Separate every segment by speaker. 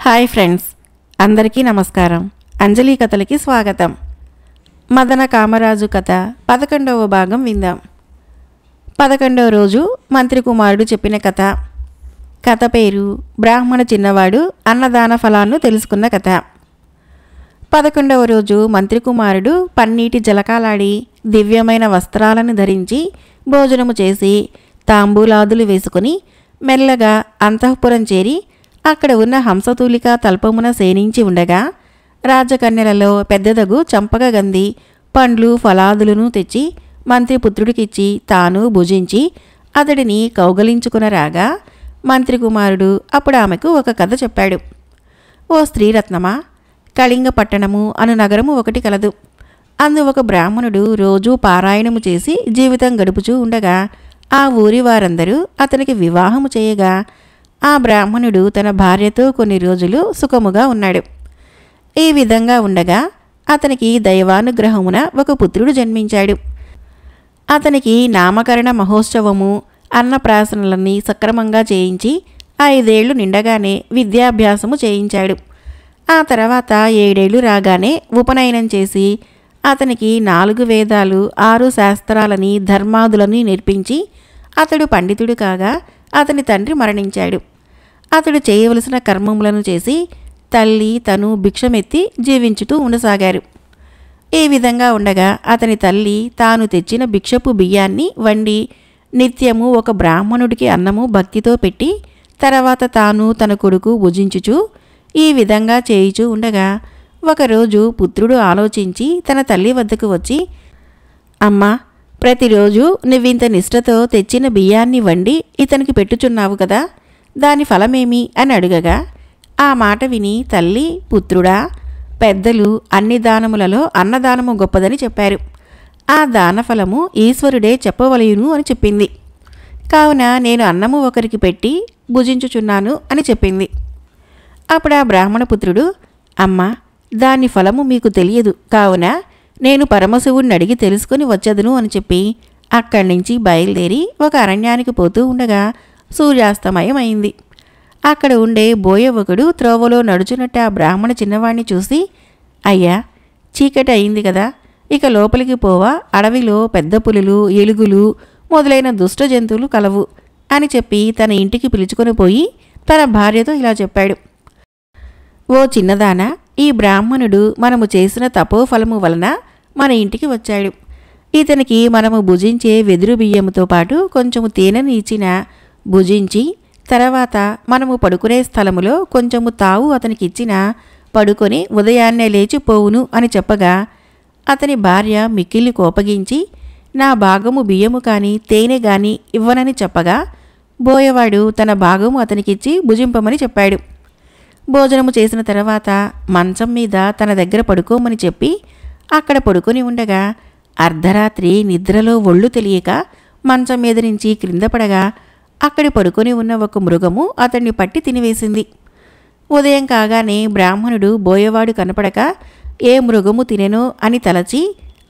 Speaker 1: Hi friends, అందరికీ నమస్కారం. అంజలి కథలకి స్వాగతం. మదన కామరాజు కథ 11వ భాగం విందాం. 11వ రోజు మంత్రి కుమారుడు చెప్పిన కథ. కథ పేరు బ్రాహ్మణ చిన్నవాడు అన్నదాన ఫలాన్ని తెలుసుకున్న కథ. 11వ రోజు మంత్రి కుమారుడు పన్నీటి జలకాలాడి దివ్యమైన వస్త్రాలను ధరించి భోజనము చేసి తాంబూలాదులు వేసుకుని మెల్లగా అంతఃపురం చేరి అక్కడ ఉన్న హంసతూలిక తల్పమున సేనించి ఉండగా రాజకన్యలలో పెద్దదగు చంపకగంది పండ్లు ఫలాదులను తెచ్చి మంత్రిపుత్రుడికిచ్చి తాను భుజించి అతడిని కౌగలించుకునరాగా మంత్రి కుమారుడు అప్పుడు ఆమెకు ఒక కథ చెప్పాడు. ఓ స్త్రీరత్నమా, కళింగ పట్టణము అను నగరము ఒకటి కలదు. అందు ఒక బ్రాహ్మణుడు రోజూ పారాయణము చేసి జీవితం గడుపుచూ ఉండగా ఆ ఊరి వారందరూ అతనికి వివాహము చేయగా ఆ బ్రాహ్మణుడు తన భార్యతో కొన్ని రోజులు సుఖముగా ఉన్నాడు. ఈ విధంగా ఉండగా అతనికి దైవానుగ్రహమున ఒక పుత్రుడు జన్మించాడు. అతనికి నామకరణ మహోత్సవము అన్నప్రాసనలన్నీ సక్రమంగా చేయించి 5 ఏళ్లు నిండగానే విద్యాభ్యాసము చేయించాడు. ఆ తర్వాత 7 ఏళ్లు రాగానే ఉపనయనం చేసి అతనికి 4 వేదాలు 6 శాస్త్రాలని ధర్మాదులని నేర్పించి అతడు పండితుడు కాగా అతని తండ్రి మరణించాడు. అతడు చేయవలసిన కర్మములను చేసి తల్లి తను భిక్షమెత్తి జీవించుతూ ఉండసాగారు. ఈ విధంగా ఉండగా అతని తల్లి తాను తెచ్చిన భిక్షపు బియ్యాన్ని వండి నిత్యము ఒక బ్రాహ్మణుడికి అన్నము భక్తితో పెట్టి తర్వాత తాను తన కొడుకు భుజించుచూ ఈ విధంగా చేయుచూ ఉండగా ఒకరోజు పుత్రుడు ఆలోచించి తన తల్లి వద్దకు వచ్చి, అమ్మా, ప్రతిరోజు నువ్వింత నిష్ఠతో తెచ్చిన బియ్యాన్ని వండి ఇతనికి పెట్టుచున్నావు కదా, దాని ఫలమేమి అని అడుగగా ఆ మాట విని తల్లి, పుత్రుడా, పెద్దలు అన్ని దానములలో అన్నదానము గొప్పదని చెప్పారు. ఆ దానఫలము ఈశ్వరుడే చెప్పవలయును అని చెప్పింది. కావున నేను అన్నము ఒకరికి పెట్టి భుజించుచున్నాను అని చెప్పింది. అప్పుడు ఆ బ్రాహ్మణ పుత్రుడు, అమ్మా, దాని ఫలము మీకు తెలియదు, కావున నేను పరమశివుణ్ణి అడిగి తెలుసుకుని వచ్చేదను అని చెప్పి అక్కడి నుంచి బయలుదేరి ఒక అరణ్యానికి పోతూ ఉండగా సూర్యాస్తమయం అయింది. అక్కడ ఉండే బోయ ఒకడు త్రోవలో నడుచున్నట్టు ఆ బ్రాహ్మణ చిన్నవాణ్ణి చూసి, అయ్యా, చీకటి అయింది కదా, ఇక లోపలికి పోవా, అడవిలో పెద్ద పులులు ఎలుగులు మొదలైన దుష్ట జంతువులు కలవు అని చెప్పి తన ఇంటికి పిలుచుకొని పోయి తన భార్యతో ఇలా చెప్పాడు. ఓ చిన్నదానా, ఈ బ్రాహ్మణుడు మనము చేసిన తపోఫలము వలన మన ఇంటికి వచ్చాడు. ఇతనికి మనము భుజించే వెదురు బియ్యముతో పాటు కొంచెము తేనెను ఇచ్చిన భుజించి తర్వాత మనము పడుకునే స్థలములో కొంచెము తావు అతనికి ఇచ్చిన పడుకొని ఉదయాన్నే లేచిపోవును అని చెప్పగా అతని భార్య మిక్కిలి కోపగించి నా భాగము బియ్యము కానీ తేనె గాని ఇవ్వనని చెప్పగా బోయవాడు తన భాగము అతనికిచ్చి భుజింపమని చెప్పాడు. భోజనము చేసిన తర్వాత మంచం మీద తన దగ్గర పడుకోమని చెప్పి అక్కడ పడుకొని ఉండగా అర్ధరాత్రి నిద్రలో ఒళ్ళు తెలియక మంచం మీద నుంచి క్రింద పడగా అక్కడి పడుకొని ఉన్న ఒక మృగము అతన్ని పట్టి తినివేసింది. ఉదయం కాగానే బ్రాహ్మణుడు బోయవాడు కనపడక ఏ మృగము తినెనో అని తలచి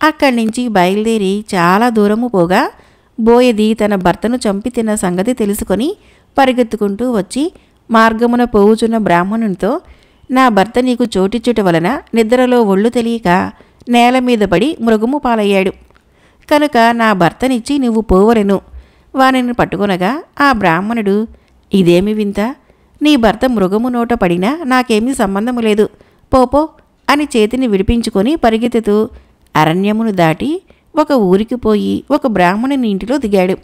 Speaker 1: అక్కడి నుంచి బయలుదేరి చాలా దూరము పోగా బోయది తన భర్తను చంపి తిన్న సంగతి తెలుసుకొని పరిగెత్తుకుంటూ వచ్చి మార్గమున పోవుచున్న బ్రాహ్మణునితో, నా భర్త నీకు చోటిచ్చుట వలన నిద్రలో ఒళ్ళు తెలియక నేల మీద పడి మృగము పాలయ్యాడు. కనుక నా భర్తనిచ్చి నువ్వు పోవలెను. వానిని పట్టుకొనగా ఆ బ్రాహ్మణుడు, ఇదేమి వింత, నీ భర్త మృగము నోట పడినా నాకేమీ సంబంధము లేదు, పోపో అని చేతిని విడిపించుకొని పరిగెత్తుతూ అరణ్యమును దాటి ఒక ఊరికి పోయి ఒక బ్రాహ్మణుని ఇంటిలో దిగాడు.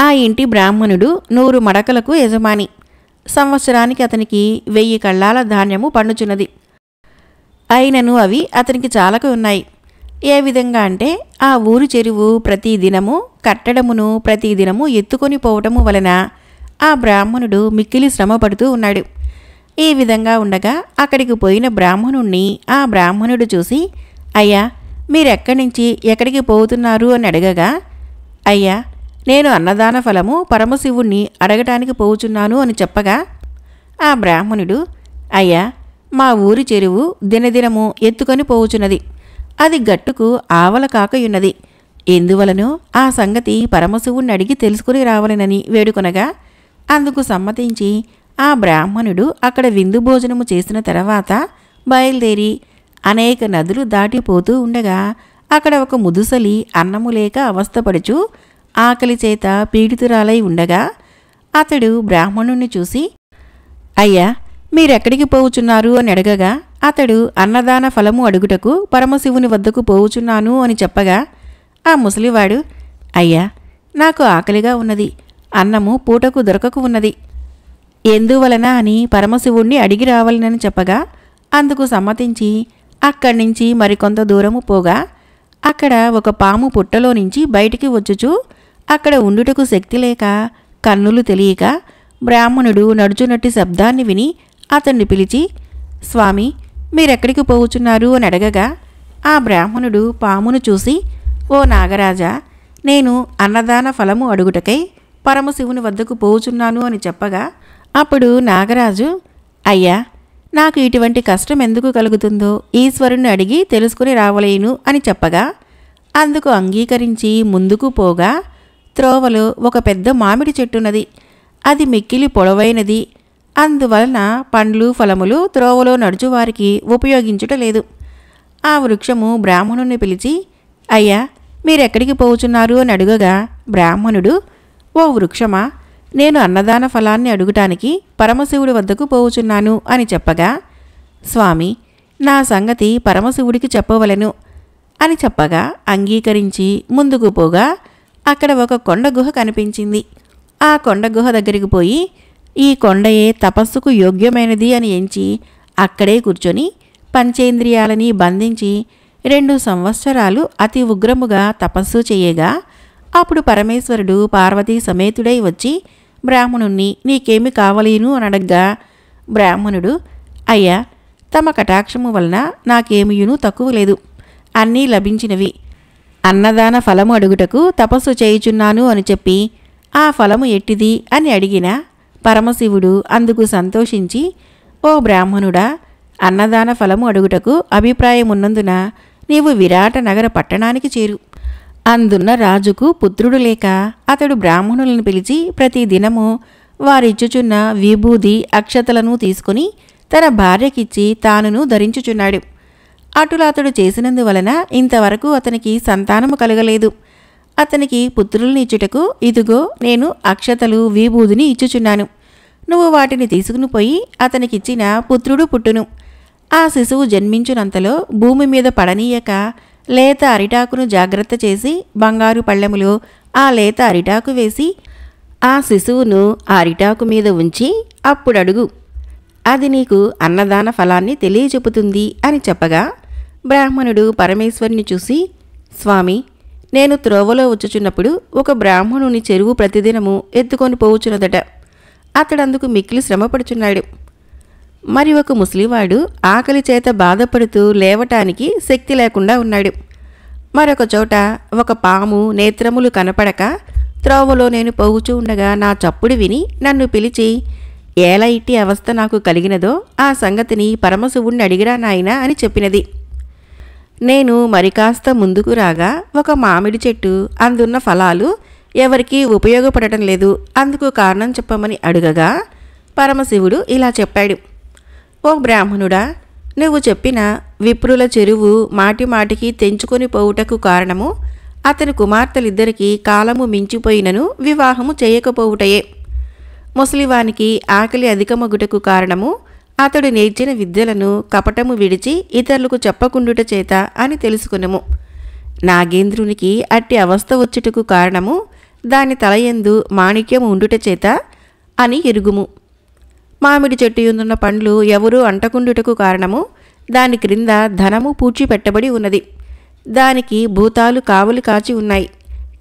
Speaker 1: ఆ ఇంటి బ్రాహ్మణుడు 100 మడకలకు యజమాని. సంవత్సరానికి అతనికి 1000 కళ్ళాల ధాన్యము పండుచున్నది. అయినను అవి అతనికి చాలక ఉన్నాయి. ఏ విధంగా అంటే ఆ ఊరి చెరువు ప్రతిదినము కట్టడమును ప్రతిదినము ఎత్తుకొని పోవటము వలన ఆ బ్రాహ్మణుడు మిక్కిలి శ్రమ పడుతూ ఉన్నాడు. ఈ విధంగా ఉండగా అక్కడికి పోయిన బ్రాహ్మణుణ్ణి ఆ బ్రాహ్మణుడు చూసి, అయ్యా, మీరెక్కడి నుంచి ఎక్కడికి పోతున్నారు అని అడగగా, అయ్యా, నేను అన్నదాన ఫలము పరమశివుణ్ణి అడగటానికి పోవుచున్నాను అని చెప్పగా ఆ బ్రాహ్మణుడు, అయ్యా, మా ఊరి చెరువు దినదినము ఎత్తుకొని పోవుచున్నది, అది గట్టుకు ఆవల కాకయున్నది, ఎందువలనో ఆ సంగతి పరమశివుణ్ణి అడిగి తెలుసుకుని రావాలనని వేడుకొనగా అందుకు సమ్మతించి ఆ బ్రాహ్మణుడు అక్కడ విందు భోజనము చేసిన తర్వాత బయలుదేరి అనేక నదులు దాటిపోతూ ఉండగా అక్కడ ఒక ముదుసలి అన్నము లేక అవస్థపడుచు ఆకలి చేత పీడితురాలై ఉండగా అతడు బ్రాహ్మణుణ్ణి చూసి, అయ్యా, మీరెక్కడికి పోవుచున్నారు అని అడగగా అతడు అన్నదాన ఫలము అడుగుటకు పరమశివుని వద్దకు పోవుచున్నాను అని చెప్పగా ఆ ముసలివాడు, అయ్యా, నాకు ఆకలిగా ఉన్నది, అన్నము పూటకు దొరకకు ఉన్నది, ఎందువలన అని పరమశివుణ్ణి అడిగి రావాలనని చెప్పగా అందుకు సమ్మతించి అక్కడి నుంచి మరికొంత దూరము పోగా అక్కడ ఒక పాము పుట్టలో నుంచి బయటికి వచ్చుచూ అక్కడ ఉండుటకు శక్తి లేక కన్నులు తెలియక బ్రాహ్మణుడు నడుచునట్టి శబ్దాన్ని విని అతన్ని పిలిచి, స్వామి, మీరెక్కడికి పోవుచున్నారు అని అడగగా ఆ బ్రాహ్మణుడు పామును చూసి, ఓ నాగరాజా, నేను అన్నదాన ఫలము అడుగుటకై పరమశివుని వద్దకు పోవుచున్నాను అని చెప్పగా అప్పుడు నాగరాజు, అయ్యా, నాకు ఇటువంటి కష్టం ఎందుకు కలుగుతుందో ఈశ్వరుణ్ణి అడిగి తెలుసుకుని రావలేను అని చెప్పగా అందుకు అంగీకరించి ముందుకు పోగా త్రోవలో ఒక పెద్ద మామిడి చెట్టున్నది. అది మిక్కిలి పొడవైనది. అందువలన పండ్లు ఫలములు త్రోవలో నడుచువారికి ఉపయోగించుట లేదు. ఆ వృక్షము బ్రాహ్మణుణ్ణి పిలిచి, అయ్యా, మీరెక్కడికి పోవుచున్నారు అని అడుగగా బ్రాహ్మణుడు, ఓ వృక్షమా, నేను అన్నదాన ఫలాన్ని అడుగుటానికి పరమశివుడి వద్దకు పోవుచున్నాను అని చెప్పగా స్వామి, నా సంగతి పరమశివుడికి చెప్పవలెను అని చెప్పగా అంగీకరించి ముందుకు పోగా అక్కడ ఒక కొండ గుహ కనిపించింది. ఆ కొండ గుహ దగ్గరికి పోయి ఈ కొండయే తపస్సుకు యోగ్యమైనది అని ఎంచి అక్కడే కూర్చొని పంచేంద్రియాలని బంధించి 2 సంవత్సరాలు అతి ఉగ్రముగా తపస్సు చేయగా అప్పుడు పరమేశ్వరుడు పార్వతీ సమేతుడై వచ్చి బ్రాహ్మణుణ్ణి నీకేమి కావలేను అని అడగ్గా బ్రాహ్మణుడు, అయ్యా, తమ కటాక్షము వలన నాకేమియును తక్కువ లేదు, అన్నీ లభించినవి. అన్నదాన ఫలము అడుగుటకు తపస్సు చేయుచున్నాను అని చెప్పి ఆ ఫలము ఎట్టిది అని అడిగిన పరమశివుడు అందుకు సంతోషించి, ఓ బ్రాహ్మణుడా, అన్నదాన ఫలము అడుగుటకు అభిప్రాయమున్నందున నీవు విరాట నగర పట్టణానికి చేరు. అందున్న రాజుకు పుత్రుడు లేక అతడు బ్రాహ్మణులను పిలిచి ప్రతిదినము వారిచ్చుచున్న విభూది అక్షతలను తీసుకుని తన భార్యకిచ్చి తానును ధరించుచున్నాడు. అటులా అతడు చేసినందువలన ఇంతవరకు అతనికి సంతానము కలగలేదు. అతనికి పుత్రుల్ని ఇచ్చుటకు ఇదిగో నేను అక్షతలు విభూదిని ఇచ్చుచున్నాను. నువ్వు వాటిని తీసుకుని పోయి అతనికిచ్చిన పుత్రుడు పుట్టును. ఆ శిశువు జన్మించునంతలో భూమి మీద పడనీయక లేత అరిటాకును జాగ్రత్త చేసి బంగారు పళ్ళెములో ఆ లేత అరిటాకు వేసి ఆ శిశువును ఆ అరిటాకు మీద ఉంచి అప్పుడడుగు, అది నీకు అన్నదాన ఫలాన్ని తెలియచెప్పుతుంది అని చెప్పగా బ్రాహ్మణుడు పరమేశ్వరుని చూసి, స్వామి, నేను త్రోవలో వచ్చుచున్నప్పుడు ఒక బ్రాహ్మణుని చెరువు ప్రతిదినము ఎత్తుకొని పోవుచున్నదట. అతడందుకు మిక్కిలి శ్రమపడుచున్నాడు. మరి ఒక ముసలివాడు ఆకలి చేత బాధపడుతూ లేవటానికి శక్తి లేకుండా ఉన్నాడు. మరొక చోట ఒక పాము నేత్రములు కనపడక త్రోవలో నేను పోవుచూ ఉండగా నా చప్పుడు విని నన్ను పిలిచి, ఎలా ఇట్టి అవస్థ నాకు కలిగినదో ఆ సంగతిని పరమశివుణ్ణి అడిగిరా నాయనా అని చెప్పినది. నేను మరి కాస్త ముందుకు రాగా ఒక మామిడి చెట్టు అందున్న ఫలాలు ఎవరికీ ఉపయోగపడటం లేదు, అందుకు కారణం చెప్పమని అడుగగా పరమశివుడు ఇలా చెప్పాడు, ఓ బ్రాహ్మణుడా, నువ్వు చెప్పిన విప్రుల చెరువు మాటి మాటికి తెంచుకొని పోవుటకు కారణము అతని కుమార్తెలిద్దరికీ కాలము మించిపోయినను వివాహము చేయకపోవుటయే. ముసలివానికి ఆకలి అధికమగుటకు కారణము అతడు నేర్చిన విద్యలను కపటము విడిచి ఇతరులకు చెప్పకుండుట చేత అని తెలుసుకునము. నాగేంద్రునికి అట్టి అవస్థ వచ్చుటకు కారణము దాని తలయందు మాణిక్యము ఉండుట చేత అని ఎరుగుము. మామిడి చెట్టు యందున్న పండ్లు ఎవరూ అంటకుండుటకు కారణము దాని క్రింద ధనము పూడ్చిపెట్టబడి ఉన్నది. దానికి భూతాలు కావలి కాచి ఉన్నాయి,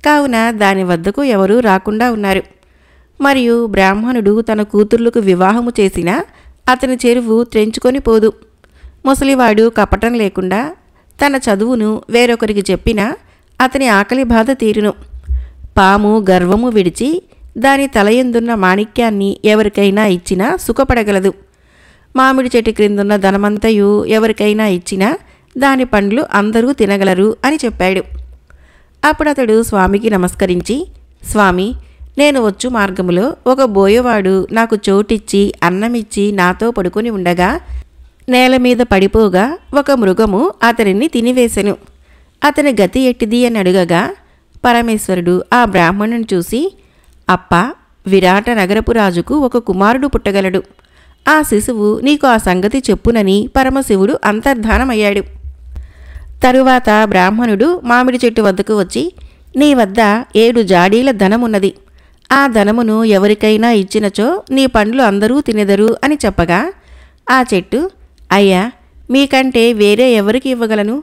Speaker 1: కావున దాని వద్దకు ఎవరూ రాకుండా ఉన్నారు. మరియు బ్రాహ్మణుడు తన కూతుర్లకు వివాహము చేసినా అతని చెరువు త్రెంచుకొని పోదు. ముసలివాడు కపటం లేకుండా తన చదువును వేరొకరికి చెప్పినా అతని ఆకలి బాధ తీరును. పాము గర్వము విడిచి దాని తలయందున్న మాణిక్యాన్ని ఎవరికైనా ఇచ్చినా సుఖపడగలదు. మామిడి చెట్టు క్రిందున్న ధనమంతయు ఎవరికైనా ఇచ్చినా దాని పండ్లు అందరూ తినగలరు అని చెప్పాడు. అప్పుడు అతడు స్వామికి నమస్కరించి, స్వామి, నేను వచ్చు మార్గములో ఒక బోయవాడు నాకు చోటిచ్చి అన్నమిచ్చి నాతో పడుకొని ఉండగా నేల మీద పడిపోగా ఒక మృగము అతనిని తినివేశెను. అతని గతి ఎట్టిది అని అడుగగా పరమేశ్వరుడు ఆ బ్రాహ్మణుని చూసి, అప్ప, విరాట నగరపు రాజుకు ఒక కుమారుడు పుట్టగలడు. ఆ శిశువు నీకు ఆ సంగతి చెప్పునని పరమశివుడు అంతర్ధానమయ్యాడు. తరువాత బ్రాహ్మణుడు మామిడి చెట్టు వద్దకు వచ్చి, నీ వద్ద 7 జాడీల ధనమున్నది. ఆ ధనమును ఎవరికైనా ఇచ్చినచో నీ పండ్లు అందరూ తినెదరు అని చెప్పగా ఆ చెట్టు, అయ్యా, మీకంటే వేరే ఎవరికి ఇవ్వగలను?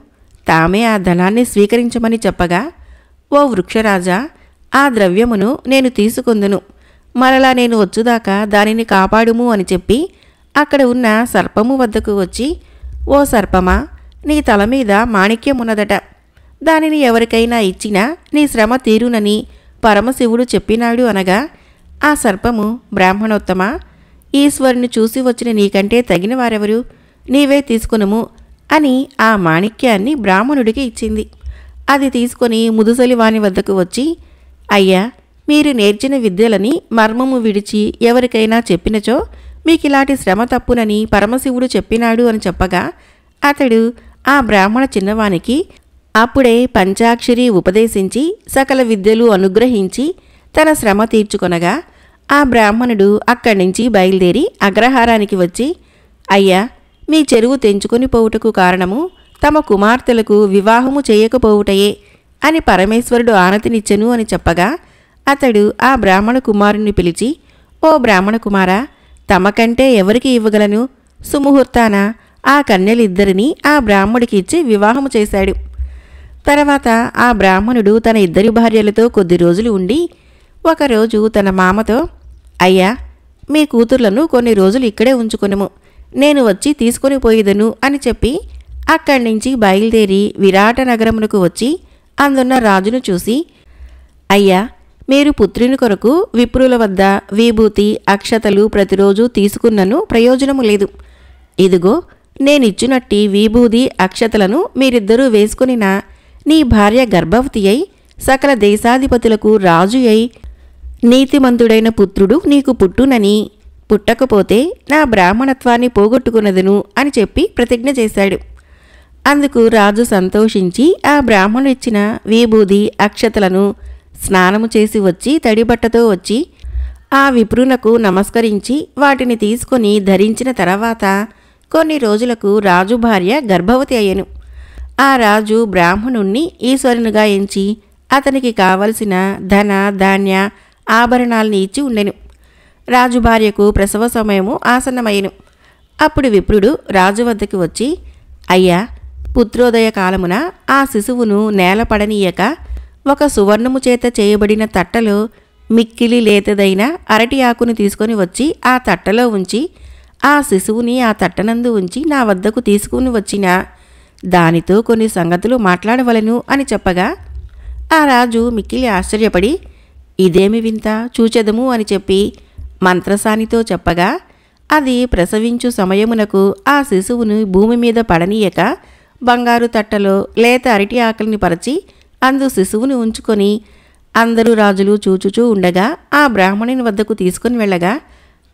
Speaker 1: తామే ఆ ధనాన్ని స్వీకరించమని చెప్పగా, ఓ వృక్షరాజా, ఆ ద్రవ్యమును నేను తీసుకొందును. మరలా నేను వచ్చుదాకా దానిని కాపాడుము అని చెప్పి అక్కడ ఉన్న సర్పము వద్దకు వచ్చి, ఓ సర్పమా, నీ తల మీద మాణిక్యమున్నదట. దానిని ఎవరికైనా ఇచ్చినా నీ శ్రమ తీరునని పరమశివుడు చెప్పినాడు అనగా ఆ సర్పము, బ్రాహ్మణోత్తమా, ఈశ్వరుని చూసి వచ్చిన నీకంటే తగిన వారెవరు? నీవే తీసుకునుము అని ఆ మాణిక్యాన్ని బ్రాహ్మణుడికి ఇచ్చింది. అది తీసుకొని ముదుసలి వాని వద్దకు వచ్చి, అయ్యా, మీరు నేర్చిన విద్యలని మర్మము విడిచి ఎవరికైనా చెప్పినచో మీకిలాంటి శ్రమ తప్పునని పరమశివుడు చెప్పినాడు అని చెప్పగా అతడు ఆ బ్రాహ్మణ చిన్నవానికి అప్పుడే పంచాక్షరి ఉపదేశించి సకల విద్యలు అనుగ్రహించి తన శ్రమ తీర్చుకొనగా ఆ బ్రాహ్మణుడు అక్కడి నుంచి బయలుదేరి అగ్రహారానికి వచ్చి, అయ్యా, మీ చెరువు తెంచుకొని పోవుటకు కారణము తమ కుమార్తెలకు వివాహము చేయకపోవుటయే అని పరమేశ్వరుడు ఆనతినిచ్చెను అని చెప్పగా అతడు ఆ బ్రాహ్మణ కుమారుణ్ణి పిలిచి, ఓ బ్రాహ్మణ కుమారా, తమకంటే ఎవరికి ఇవ్వగలను? సుముహూర్తాన ఆ కన్యలిద్దరినీ ఆ బ్రాహ్మడికి ఇచ్చి వివాహము చేశాడు. తర్వాత ఆ బ్రాహ్మణుడు తన 2 భార్యలతో కొద్ది రోజులు ఉండి ఒకరోజు తన మామతో, అయ్యా, మీ కూతుర్లను కొన్ని రోజులు ఇక్కడే ఉంచుకొనుము, నేను వచ్చి తీసుకొని పోయేదను అని చెప్పి అక్కడి నుంచి బయలుదేరి విరాట నగరమునకు వచ్చి అందున్న రాజును చూసి, అయ్యా, మీరు పుత్రుని కొరకు విప్రుల వద్ద విభూతి అక్షతలు ప్రతిరోజు తీసుకున్నను ప్రయోజనము లేదు. ఇదిగో, నేనిచ్చునట్టి విభూది అక్షతలను మీరిద్దరూ వేసుకునిన నీ భార్య గర్భవతి అయి సకల దేశాధిపతులకు రాజు అయి నీతిమంతుడైన పుత్రుడు నీకు పుట్టునని, పుట్టకపోతే నా బ్రాహ్మణత్వాన్ని పోగొట్టుకున్నదును అని చెప్పి ప్రతిజ్ఞ చేశాడు. అందుకు రాజు సంతోషించి ఆ బ్రాహ్మణుడు ఇచ్చిన విభూది అక్షతలను స్నానము చేసి వచ్చి తడిబట్టతో వచ్చి ఆ విప్రునకు నమస్కరించి వాటిని తీసుకొని ధరించిన తర్వాత కొన్ని రోజులకు రాజు భార్య గర్భవతి అయ్యెను. ఆ రాజు బ్రాహ్మణుణ్ణి ఈశ్వరునిగా ఎంచి అతనికి కావలసిన ధన ధాన్య ఆభరణాల్ని ఇచ్చి ఉండెను. రాజు భార్యకు ప్రసవ సమయము ఆసన్నమయ్యెను. అప్పుడు విప్రుడు రాజు వద్దకు వచ్చి, అయ్యా, పుత్రోదయ కాలమున ఆ శిశువును నేల పడనీయక ఒక సువర్ణము చేత చేయబడిన తట్టలో మిక్కిలి లేతదైన అరటి ఆకును తీసుకొని వచ్చి ఆ తట్టలో ఉంచి ఆ శిశువుని ఆ తట్టనందు ఉంచి నా వద్దకు తీసుకుని వచ్చిన దానితో కొన్ని సంగతులు మాట్లాడవలెను అని చెప్పగా ఆ రాజు మిక్కిలి ఆశ్చర్యపడి, ఇదేమి వింత, చూచెదము అని చెప్పి మంత్రసానితో చెప్పగా అది ప్రసవించు సమయమునకు ఆ శిశువును భూమి మీద పడనీయక బంగారు తట్టలో లేత అరటి ఆకుల్ని పరచి అందు శిశువుని ఉంచుకొని అందరూ రాజులు చూచుచూ ఉండగా ఆ బ్రాహ్మణుని వద్దకు తీసుకుని వెళ్ళగా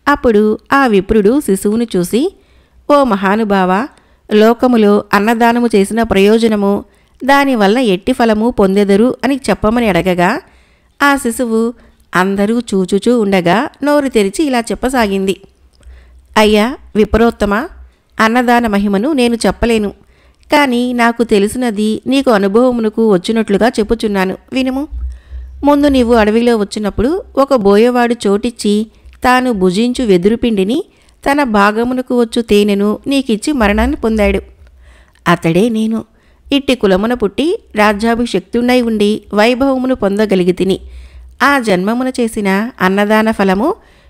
Speaker 1: అప్పుడు ఆ విప్రుడు శిశువుని చూసి, ఓ మహానుభావ, లోకములో అన్నదానము చేసిన ప్రయోజనము దానివల్ల ఎట్టి ఫలము పొందెదరు అని చెప్పమని అడగగా ఆ శిశువు అందరూ చూచుచూ ఉండగా నోరు తెరిచి ఇలా చెప్పసాగింది, అయ్యా విప్రోత్తమ, అన్నదాన మహిమను నేను చెప్పలేను, కానీ నాకు తెలిసినది నీకు అనుభవమునకు వచ్చినట్లుగా చెప్పుచున్నాను, వినుము. ముందు నీవు అడవిలో వచ్చినప్పుడు ఒక బోయవాడు చోటిచ్చి తాను భుజించు వెదురుపిండిని తన భాగమునకు వచ్చు తేనెను నీకిచ్చి మరణాన్ని పొందాడు. అతడే నేను. ఇట్టి కులమున పుట్టి రాజ్యాభిషక్తుడై ఉండి వైభవమును పొందగలిగితిని. ఆ జన్మమున చేసిన అన్నదాన ఫలము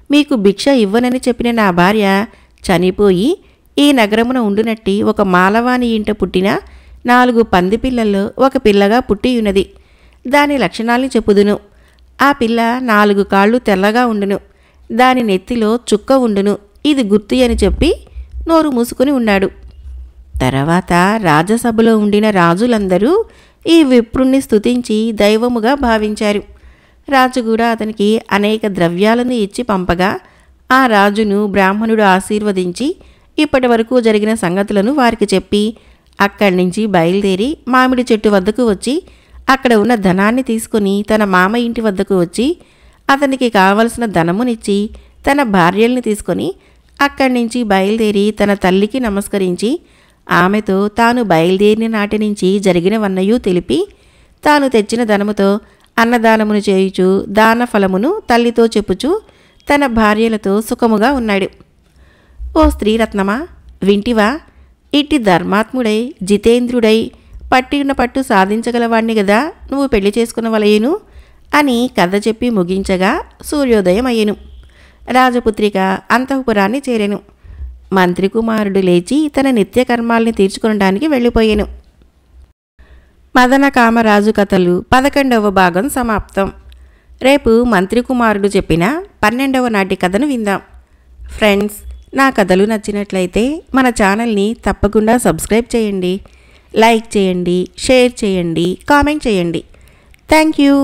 Speaker 1: మీకు భిక్ష ఇవ్వనని చెప్పిన నా భార్య చనిపోయి ఈ నగరమున ఉండునట్టి ఒక మాలవాని ఇంట పుట్టిన 4 పంది పిల్లల్లో ఒక పిల్లగా పుట్టియున్నది. దాని లక్షణాల్ని చెప్పుదును. ఆ పిల్ల 4 కాళ్ళు తెల్లగా ఉండును, దాని నెత్తిలో చుక్క ఉండును, ఇది గుర్తు అని చెప్పి నోరు మూసుకుని ఉన్నాడు. తర్వాత రాజసభలో ఉండిన రాజులందరూ ఈ విప్రుణ్ణి స్తుతించి దైవముగా భావించారు. రాజు కూడా అతనికి అనేక ద్రవ్యాలను ఇచ్చి పంపగా ఆ రాజును బ్రాహ్మణుడు ఆశీర్వదించి ఇప్పటి వరకు జరిగిన సంగతులను వారికి చెప్పి అక్కడి నుంచి బయలుదేరి మామిడి చెట్టు వద్దకు వచ్చి అక్కడ ఉన్న ధనాన్ని తీసుకుని తన మామ ఇంటి వద్దకు వచ్చి అతనికి కావలసిన ధనమునిచ్చి తన భార్యల్ని తీసుకొని అక్కడి నుంచి బయలుదేరి తన తల్లికి నమస్కరించి ఆమెతో తాను బయలుదేరిన నాటి నుంచి జరిగినవన్నయూ తెలిపి తాను తెచ్చిన ధనముతో అన్నదానమును చేయుచు దాన ఫలమును తల్లితో చెప్పుచు తన భార్యలతో సుఖముగా ఉన్నాడు. ఓ స్త్రీరత్నమా, వింటివా? ఇట్టి ధర్మాత్ముడై జితేంద్రుడై పట్టిన పట్టు సాధించగలవాణ్ణి గదా నువ్వు పెళ్లి చేసుకున్నవలయేను అని కథ చెప్పి ముగించగా సూర్యోదయం అయ్యెను. రాజపుత్రిక అంతఃపురాన్ని చేరెను. మంత్రి కుమారుడు లేచి తన నిత్యకర్మాల్ని తీర్చుకొనడానికి వెళ్ళిపోయెను. మదన కామరాజు కథలు 11వ భాగం సమాప్తం. రేపు మంత్రి కుమారుడు చెప్పిన 12వ నాటి కథను విందాం. ఫ్రెండ్స్, నా కథలు నచ్చినట్లయితే మన ఛానల్ని తప్పకుండా సబ్స్క్రైబ్ చేయండి, లైక్ చేయండి, షేర్ చేయండి, కామెంట్ చేయండి. Thank you.